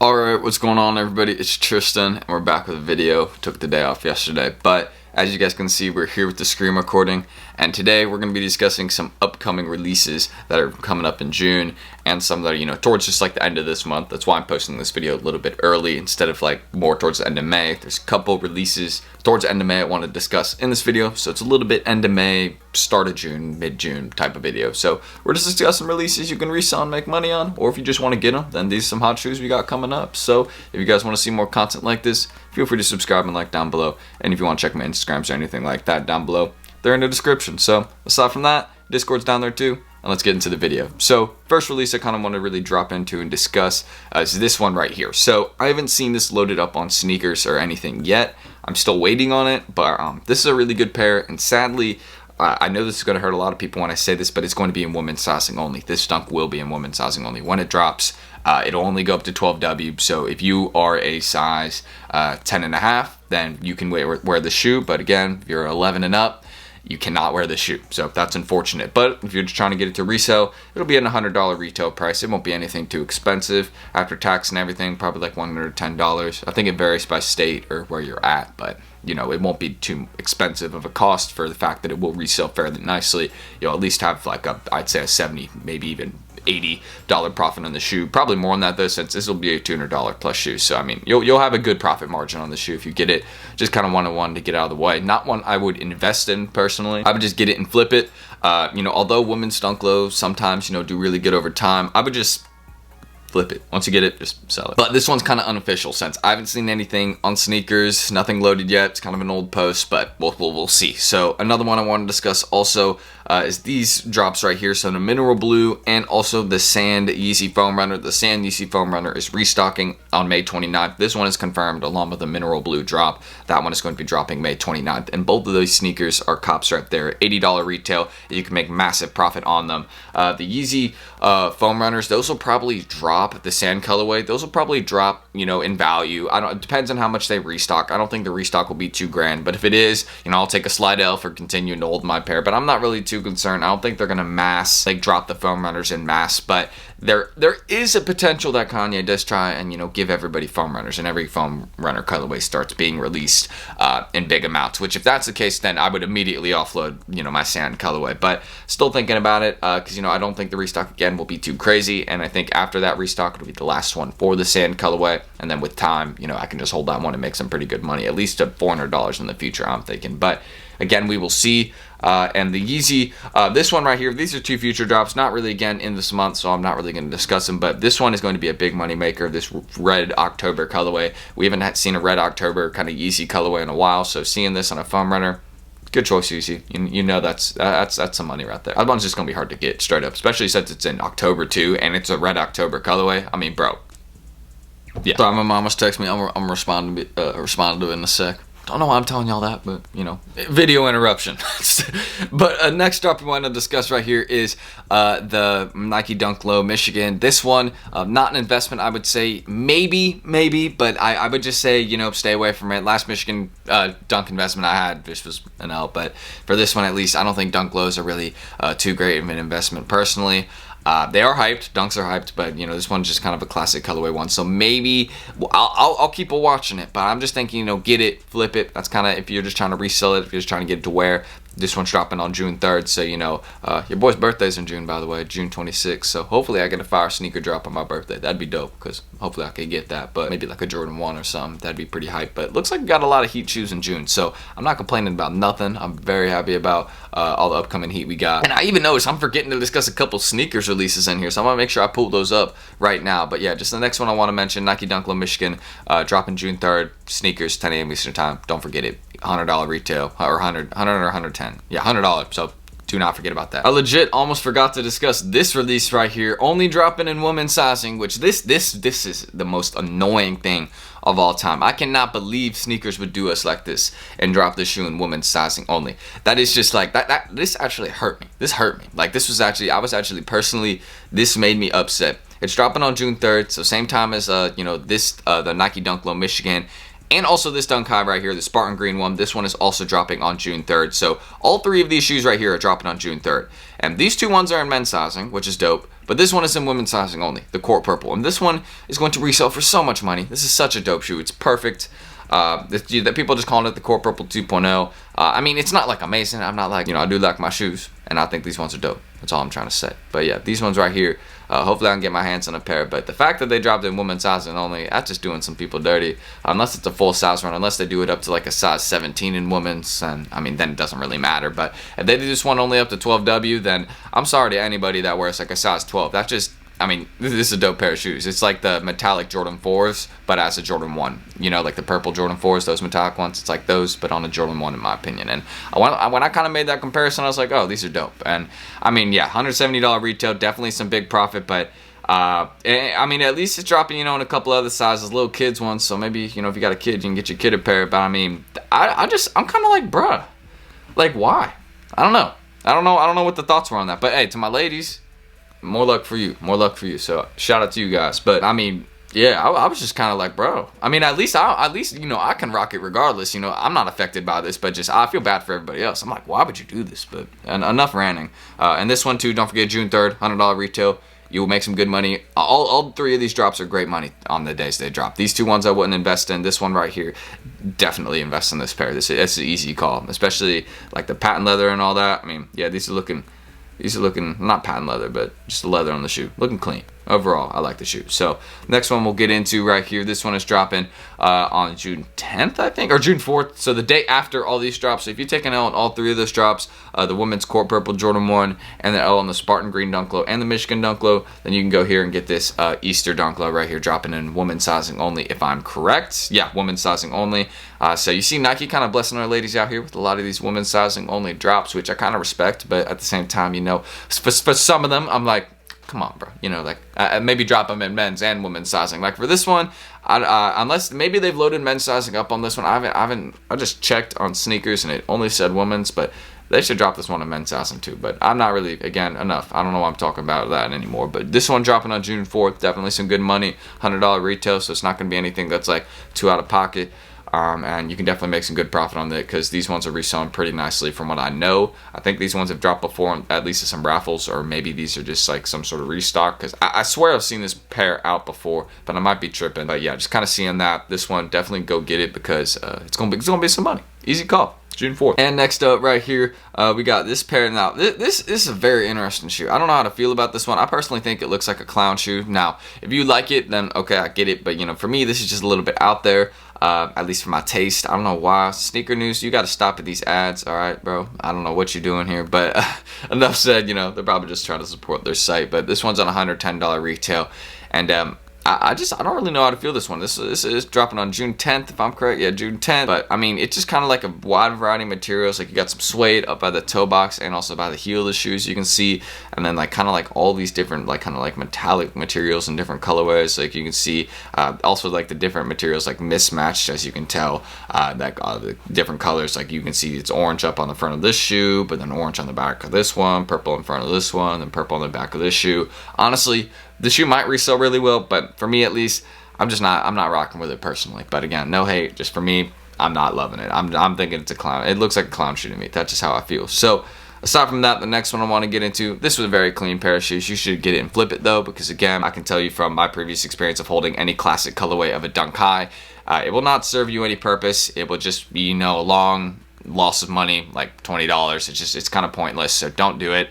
Alright, what's going on everybody? It's Tristan and we're back with a video. Took the day off yesterday, but as you guys can see, we're here with the screen recording, and today we're going to be discussing some upcoming releases that are coming up in June and some that are, towards just like the end of this month. That's why I'm posting this video a little bit early instead of like more towards the end of May. There's a couple releases towards the end of May I want to discuss in this video, so it's a little bit end of May, start of June, mid-June type of video. So we're just discussing releases you can resell and make money on, or if you just want to get them, then these are some hot shoes we got coming up. So if you guys want to see more content like this, feel free to subscribe and like down below. And if you want to check my Instagrams or anything like that down below, they're in the description. So aside from that, Discord's down there too. And let's get into the video. So first release I kind of want to really drop into and discuss is this one right here. So I haven't seen this loaded up on sneakers or anything yet. I'm still waiting on it, but this is a really good pair, and sadly I know this is going to hurt a lot of people when I say this, but it's going to be in women's sizing only. This dunk will be in women's sizing only. When it drops, it'll only go up to 12W. So if you are a size 10.5, then you can wear the shoe. But again, if you're 11 and up, you cannot wear the shoe. So that's unfortunate. But if you're just trying to get it to resell, it'll be at a $100 retail price. It won't be anything too expensive after tax and everything. Probably like $110. I think it varies by state or where you're at, but it won't be too expensive of a cost for the fact that it will resell fairly nicely. You'll at least have like I'd say a 70, maybe even $80 profit on the shoe. Probably more than that though, since this will be a $200 plus shoe. So I mean, you'll have a good profit margin on the shoe if you get it. Just kind of one to get out of the way. Not one I would invest in personally. I would just get it and flip it. Although women's dunk lows sometimes do really good over time, I would just flip it. Once you get it, just sell it. But this one's kind of unofficial since I haven't seen anything on sneakers, nothing loaded yet. It's kind of an old post, but we'll see. So another one I want to discuss also is these drops right here. So the mineral blue and also the sand Yeezy foam runner. The sand Yeezy foam runner is restocking on May 29th. This one is confirmed along with the mineral blue drop. That one is going to be dropping May 29th. And both of those sneakers are cops right there. $80 retail. You can make massive profit on them. The Yeezy foam runners, those will probably drop. The sand colorway, those will probably drop in value. It depends on how much they restock. I don't think the restock will be $2,000, but if it is, I'll take a slight L for continuing to hold my pair. But I'm not really too concerned. I don't think they're gonna drop the foam runners in mass, but there is a potential that Kanye does try and give everybody foam runners, and every foam runner colorway starts being released in big amounts, which if that's the case, then I would immediately offload my sand colorway. But still thinking about it, because I don't think the restock again will be too crazy, and I think after that restock it'll be the last one for the sand colorway, and then with time I can just hold that one and make some pretty good money, at least to $400 in the future, I'm thinking. But again, we will see. And the Yeezy, this one right here, these are two future drops, not really again in this month, so I'm not really going to discuss them, but this one is going to be a big money maker, this red October colorway. We haven't seen a red October kind of Yeezy colorway in a while, so seeing this on a foam runner, good choice, Yeezy. That's some money right there. That one's just going to be hard to get straight up, especially since it's in October too, and it's a red October colorway. I mean, bro. Yeah. Sorry, my mom just texted me. I'm responding to it in a sec. Don't know why I'm telling y'all that, but video interruption. But next drop we want to discuss right here is the Nike Dunk Low Michigan. This one, not an investment, I would say. Maybe, but I would just say stay away from it. Last Michigan dunk investment I had, this was an L, but for this one at least, I don't think dunk lows are really too great of an investment personally. They are hyped, dunks are hyped, but this one's just kind of a classic colorway one. So maybe I'll keep watching it, but I'm just thinking, get it, flip it. That's kind of if you're just trying to resell it, if you're just trying to get it to wear. This one's dropping on June 3rd, so your boy's birthday's in June, by the way, June 26th. So hopefully I get a fire sneaker drop on my birthday. That'd be dope, because hopefully I could get that. But maybe like a Jordan 1 or something. That'd be pretty hype. But it looks like we got a lot of heat shoes in June, so I'm not complaining about nothing. I'm very happy about all the upcoming heat we got. And I even noticed I'm forgetting to discuss a couple sneakers releases in here, so I'm gonna make sure I pull those up right now. But yeah, just the next one I want to mention, Nike Dunk Low Michigan, dropping June 3rd. Sneakers, 10 a.m. Eastern time. Don't forget it. $100 retail, or 100 or 110. Yeah, $100. So do not forget about that. I legit almost forgot to discuss this release right here, only dropping in women's sizing, which this is the most annoying thing of all time. I cannot believe sneakers would do us like this and drop the shoe in women's sizing only. That is just like that. This actually hurt me. This hurt me. Like this was actually, I was actually personally, this made me upset. It's dropping on June 3rd, so same time as the Nike Dunk Low Michigan. And also this Dunk Hive right here, the Spartan Green one. This one is also dropping on June 3rd. So all three of these shoes right here are dropping on June 3rd. And these two ones are in men's sizing, which is dope. But this one is in women's sizing only, the court purple. And this one is going to resell for so much money. This is such a dope shoe. It's perfect. That people just calling it the court purple 2.0. I mean, it's not like amazing. I'm not like, you know, I do like my shoes, and I think these ones are dope. That's all I'm trying to say. But yeah, these ones right here, hopefully I can get my hands on a pair. But the fact that they dropped in women's sizing only, that's just doing some people dirty. Unless it's a full size run, unless they do it up to like a size 17 in women's, and I mean, then it doesn't really matter. But if they do this one only up to 12W, then I'm sorry to anybody that wears like a size 12. That's just, I mean, this is a dope pair of shoes. It's like the metallic Jordan 4s, but as a Jordan 1. You know, like the purple Jordan 4s, those metallic ones. It's like those, but on a Jordan 1 in my opinion. And when I kind of made that comparison, I was like, oh, these are dope. And I mean, yeah, $170 retail, definitely some big profit, but I mean, at least it's dropping, you know, in a couple other sizes, little kids ones. So maybe, you know, if you got a kid, you can get your kid a pair. But I mean, I'm kind of like, bruh, like, why? I don't know what the thoughts were on that. But hey, to my ladies, more luck for you. More luck for you. So shout out to you guys. But I mean, yeah, I was just kind of like, bro. I mean, at least you know, I can rock it regardless. You know, I'm not affected by this, but just I feel bad for everybody else. I'm like, why would you do this? But enough ranting. And this one too. Don't forget June 3rd, $100 retail. You will make some good money. All three of these drops are great money on the days they drop. These two ones I wouldn't invest in. This one right here, definitely invest in this pair. This is an easy call, especially like the patent leather and all that. I mean, yeah, these are looking not patent leather, but just the leather on the shoe, looking clean. Overall, I like the shoe. So next one we'll get into right here. This one is dropping on June 10th, I think, or June 4th. So the day after all these drops. So if you take an L on all three of those drops, the women's court purple Jordan 1, and the L on the Spartan green Dunk Low and the Michigan Dunk Low, then you can go here and get this Easter Dunk Low right here, dropping in women's sizing only, if I'm correct. Yeah, women's sizing only. So you see Nike kind of blessing our ladies out here with a lot of these women's sizing only drops, which I kind of respect. But at the same time, you know, for some of them, I'm like, come on, bro. You know, like maybe drop them in men's and women's sizing. Like for this one, unless maybe they've loaded men's sizing up on this one. I just checked on sneakers and it only said women's, but they should drop this one in men's sizing too. But I'm not really, again, enough. I don't know why I'm talking about that anymore. But this one dropping on June 4th, definitely some good money, $100 retail. So it's not going to be anything that's like too out of pocket. And you can definitely make some good profit on it because these ones are reselling pretty nicely from what I know. I think these ones have dropped before, at least at some raffles, or maybe these are just like some sort of restock because I swear I've seen this pair out before, but I might be tripping. But yeah, just kind of seeing that. This one, definitely go get it because it's gonna be some money. Easy call. June 4th. And next up right here, we got this pair. Now, this is a very interesting shoe. I don't know how to feel about this one. I personally think it looks like a clown shoe. Now, if you like it, then okay, I get it. But, you know, for me, this is just a little bit out there, at least for my taste. I don't know why. Sneaker news, you got to stop at these ads, all right, bro? I don't know what you're doing here. But enough said, you know, they're probably just trying to support their site. But this one's on $110 retail. And I don't really know how to feel this one. This is dropping on June 10th, if I'm correct. Yeah, June 10th. But I mean, it's just kind of like a wide variety of materials. Like you got some suede up by the toe box and also by the heel of the shoes, you can see. And then like kind of like all these different like kind of like metallic materials and different colorways. Like you can see also like the different materials like mismatched, as you can tell. The different colors, like you can see it's orange up on the front of this shoe, but then orange on the back of this one, purple in front of this one, then purple on the back of this shoe. Honestly, the shoe might resell really well, but for me at least, I'm not rocking with it personally. But again, no hate, just for me, I'm not loving it. I'm thinking it's a clown. It looks like a clown shoe to me. That's just how I feel. So aside from that, the next one I want to get into, this was a very clean pair of shoes. You should get it and flip it though, because again, I can tell you from my previous experience of holding any classic colorway of a Dunk High, it will not serve you any purpose. It will just be, you know, a long loss of money, like $20. It's kind of pointless. So don't do it.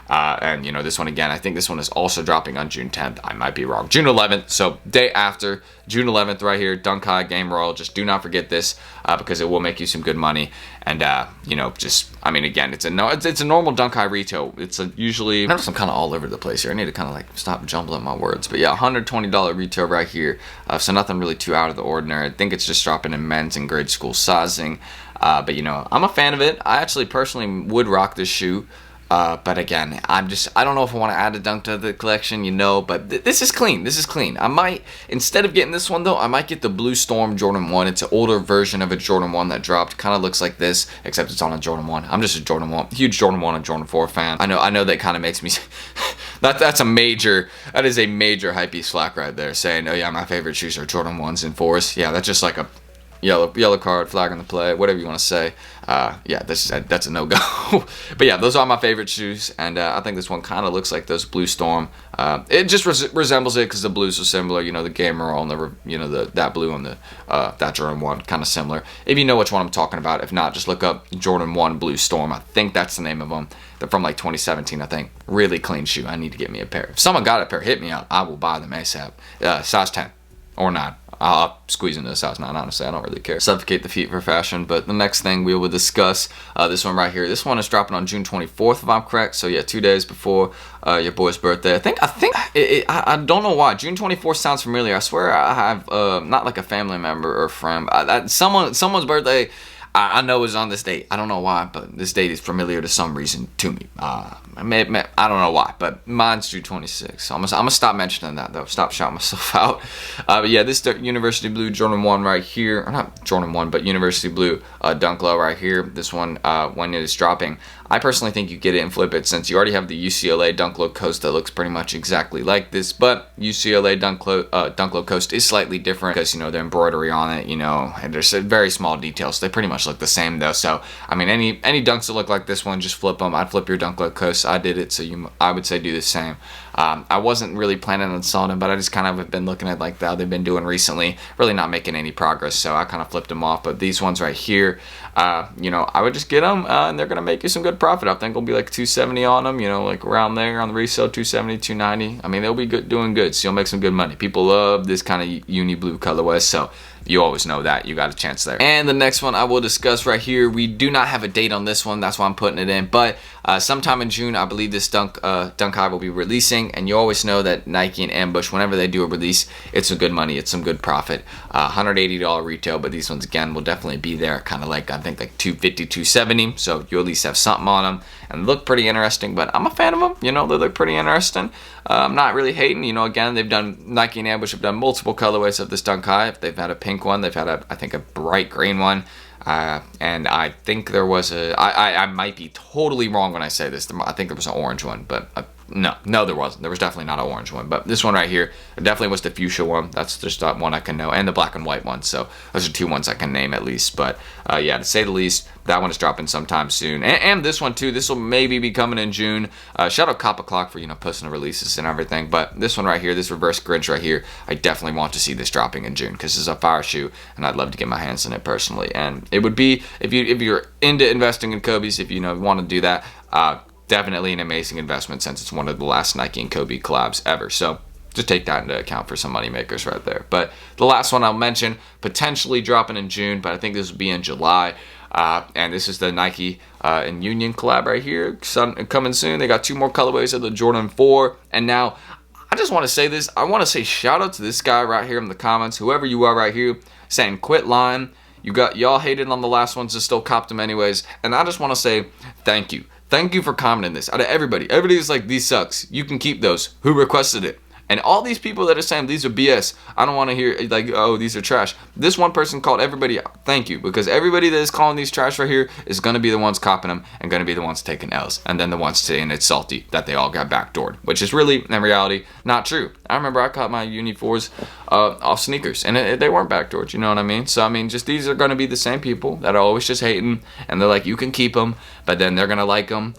And you know, this one again, I think this one is also dropping on June 10th. I might be wrong. June 11th. So day after June 11th right here, Dunk High Game Royal. Just do not forget this because it will make you some good money. And you know, just I mean, again, it's a normal Dunk High retail. It's usually I'm kind of all over the place here. I need to kind of like stop jumbling my words. But yeah, $120 retail right here. So nothing really too out of the ordinary. I think it's just dropping in men's and grade school sizing. But you know, I'm a fan of it. I actually personally would rock this shoe. But again, I don't know if I want to add a Dunk to the collection, you know, but this is clean. This is clean. I might, instead of getting this one though, I might get the Blue Storm Jordan 1. It's an older version of a Jordan 1 that dropped. Kind of looks like this, except it's on a Jordan 1. I'm just a Jordan 1, huge Jordan 1 and Jordan 4 fan. I know that kind of makes me, that is a major hypebeast flack right there, saying, oh yeah, my favorite shoes are Jordan 1s and 4s. Yeah, that's just like a yellow card, flag on the play, whatever you want to say. Yeah, that's a no-go. But yeah, those are my favorite shoes, and I think this one kind of looks like those Blue Storm. It just resembles it because the blues are similar. You know, the gamer on the that blue on the that Jordan 1, kind of similar. If you know which one I'm talking about, if not, just look up Jordan 1 Blue Storm. I think that's the name of them. They're from like 2017, I think. Really clean shoe. I need to get me a pair. If someone got a pair, hit me up. I will buy them ASAP. Size 10 or 9. I'll squeeze into a size 9, honestly. I don't really care. Suffocate the feet for fashion. But the next thing we will discuss, this one right here. This one is dropping on June 24th, if I'm correct. So yeah, 2 days before your boy's birthday. I don't know why. June 24th sounds familiar. I swear I have, not like a family member or friend. Someone's birthday I know is on this date. I don't know why, but this date is familiar to some reason to me. I don't know why, but mine's June 26th. So I'm gonna stop mentioning that though. Stop shouting myself out. But yeah, this University Blue Jordan 1 right here, or not Jordan 1, but University Blue Dunk Low right here. This one, when it is dropping, I personally think you get it and flip it, since you already have the UCLA Dunk Low Coast that looks pretty much exactly like this, but UCLA Dunk Low Coast is slightly different because, you know, the embroidery on it, you know, and there's very small details. They pretty much look the same though. So I mean, any dunks that look like this one, just flip them. I'd flip your Dunk Low Coast. I did it, so I would say do the same. I wasn't really planning on selling them, but I just kind of have been looking at like how they've been doing recently, really not making any progress, so I kind of flipped them off. But these ones right here, you know, I would just get them, and they're gonna make you some good profit. I think it'll be like $270 on them, you know, like around there on the resale, $270, $290. I mean, they'll be doing good, so you'll make some good money. People love this kind of uni blue colorway, so you always know that you got a chance there. And the next one I will discuss right here, we do not have a date on this one, that's why I'm putting it in, but sometime in June, I believe this Dunk Hive will be releasing, and you always know that Nike and Ambush, whenever they do a release, it's some good money, it's some good profit. $180 retail, but these ones again will definitely be there, kind of like, I think like $250, $270, so you at least have something on them, and look pretty interesting. But I'm a fan of them, you know, they look pretty interesting. I'm not really hating, you know. Again, Nike and Ambush have done multiple colorways of this Dunk Hive. They've had a pink one, they've had I think a bright green one, and I think there was I might be totally wrong when I say this, I think there was an orange one, but no, there wasn't. There was definitely not an orange one, but this one right here, it definitely was the fuchsia one. That's just that one I can know, and the black and white one. So those are two ones I can name at least. But yeah, to say the least, that one is dropping sometime soon, and this one too. This will maybe be coming in June. Shout out Cop O'Clock for, you know, posting the releases and everything. But this one right here, this reverse Grinch right here, I definitely want to see this dropping in June because it's a fire shoe, and I'd love to get my hands on it personally. And it would be, if you're into investing in Kobe's, if you know want to do that, definitely an amazing investment, since it's one of the last Nike and Kobe collabs ever. So just take that into account for some money makers right there. But the last one I'll mention, potentially dropping in June, but I think this will be in July. And this is the Nike and Union collab right here, coming soon. They got 2 more colorways of the Jordan 4. And now, I just want to say this. I want to say shout out to this guy right here in the comments, whoever you are right here, saying quit lying. Y'all hated on the last ones and still copped them anyways. And I just want to say thank you. Thank you for commenting this. Out of everybody's like, these sucks. You can keep those. Who requested it? And all these people that are saying these are BS, I don't want to hear like, oh, these are trash. This one person called everybody out. Thank you, because everybody that is calling these trash right here is going to be the ones copping them and going to be the ones taking L's, and then the ones saying it's salty that they all got backdoored, which is really, in reality, not true. I remember I caught my Uni 4s off sneakers, and they weren't backdoored, you know what I mean? So, I mean, just these are going to be the same people that are always just hating, and they're like, you can keep them, but then they're going to like them,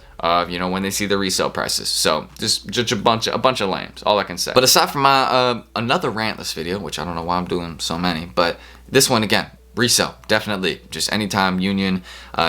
you know, when they see the resale prices. So, just a bunch of lambs, all I can say. But aside from my another rant this video, which I don't know why I'm doing so many, but this one again, resale, definitely. Just anytime Union,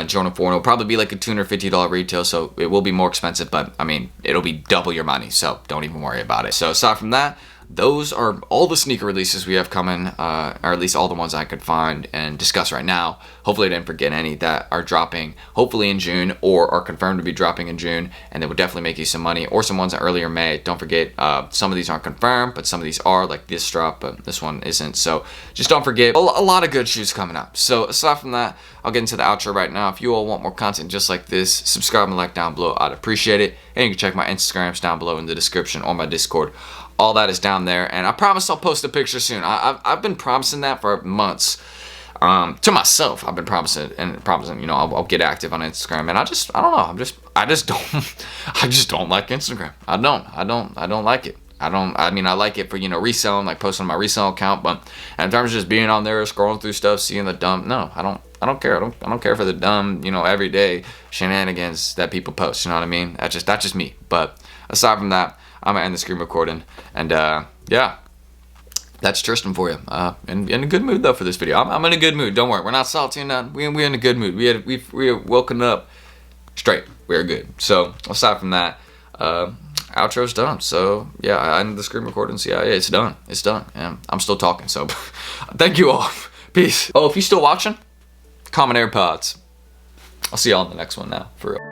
Jordan 4, it'll probably be like a $250 retail, so it will be more expensive, but I mean, it'll be double your money, so don't even worry about it. So aside from that, those are all the sneaker releases we have coming, or at least all the ones I could find and discuss right now. Hopefully I didn't forget any that are dropping hopefully in June or are confirmed to be dropping in June, and they would definitely make you some money, or some ones earlier May. Don't forget, some of these aren't confirmed, but some of these are, like this drop, but this one isn't. So just don't forget, a lot of good shoes coming up. So aside from that, I'll get into the outro right now. If you all want more content just like this, subscribe and like down below. I'd appreciate it. And you can check my Instagrams down below in the description, or my Discord. All that is down there, and I promise I'll post a picture soon. I've been promising that for months. To myself, I've been promising, you know, I'll get active on Instagram, and I don't know, I just don't like Instagram. I don't like it. I mean, I like it for, you know, reselling, like posting on my resale account, but in terms of just being on there, scrolling through stuff, seeing the dumb, no, I don't care. I don't care for the dumb, you know, everyday shenanigans that people post. You know what I mean? That's just me. But aside from that, I'm gonna end the screen recording, and yeah, that's Tristan for you. In a good mood though for this video. I'm in a good mood. Don't worry, we're not salty or nothing. We in a good mood. We woken up straight. We're good. So aside from that, outro's done. So yeah, I ended the screen recording. So yeah, it's done. It's done. And I'm still talking. So thank you all. Peace. Oh, if you're still watching, common AirPods. I'll see y'all in the next one now. For real.